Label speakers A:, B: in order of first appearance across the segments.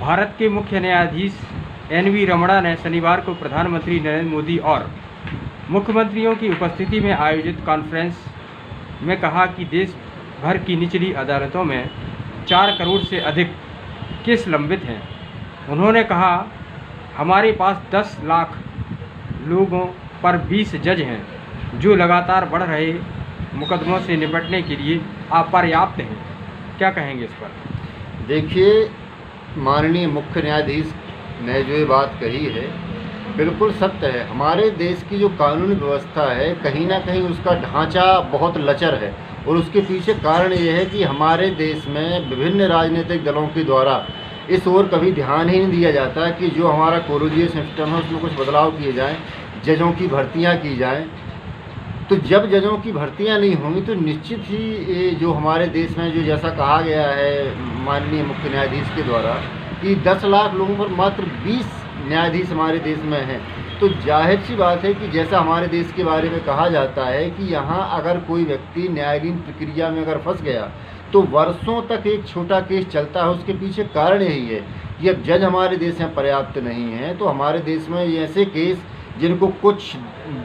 A: भारत के मुख्य न्यायाधीश एन.वी. रमणा ने शनिवार को प्रधानमंत्री नरेंद्र मोदी और मुख्यमंत्रियों की उपस्थिति में आयोजित कॉन्फ्रेंस में कहा कि देश भर की निचली अदालतों में 4 करोड़ से अधिक केस लंबित हैं। उन्होंने कहा, हमारे पास 10 लाख लोगों पर 20 जज हैं जो लगातार बढ़ रहे मुकदमों से निपटने के लिए अपर्याप्त हैं। क्या कहेंगे इस पर?
B: देखिए, माननीय मुख्य न्यायाधीश ने जो ये बात कही है बिल्कुल सत्य है। हमारे देश की जो कानूनी व्यवस्था है कहीं ना कहीं उसका ढांचा बहुत लचर है और उसके पीछे कारण ये है कि हमारे देश में विभिन्न राजनीतिक दलों के द्वारा इस ओर कभी ध्यान ही नहीं दिया जाता कि जो हमारा कोलेजियल सिस्टम है उसमें कुछ बदलाव किए जाएं, जजों की भर्तियां की जाएं। तो जब जजों की भर्तियां नहीं होंगी तो निश्चित ही ये जो हमारे देश में जो जैसा कहा गया है माननीय मुख्य न्यायाधीश के द्वारा कि 10 लाख लोगों पर मात्र 20 न्यायाधीश हमारे देश में हैं, तो जाहिर सी बात है कि जैसा हमारे देश के बारे में कहा जाता है कि यहाँ अगर कोई व्यक्ति न्यायालयीन प्रक्रिया में अगर फंस गया तो वर्षों तक एक छोटा केस चलता है। उसके पीछे कारण यही है कि अब जज हमारे देश में पर्याप्त नहीं है, तो हमारे देश में ऐसे केस जिनको कुछ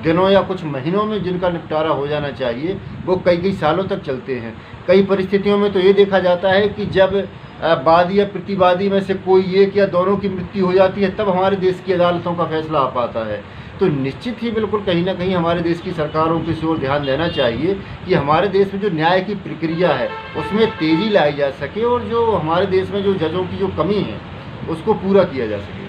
B: दिनों या कुछ महीनों में जिनका निपटारा हो जाना चाहिए वो कई सालों तक चलते हैं। कई परिस्थितियों में तो ये देखा जाता है कि जब वादी या प्रतिवादी में से कोई एक या दोनों की मृत्यु हो जाती है तब हमारे देश की अदालतों का फैसला आ पाता है। तो निश्चित ही बिल्कुल कहीं ना कहीं हमारे देश की सरकारों को इस ओर ध्यान देना चाहिए कि हमारे देश में जो न्याय की प्रक्रिया है उसमें तेज़ी लाई जा सके और जो हमारे देश में जो जजों की जो कमी है उसको पूरा किया जा सके।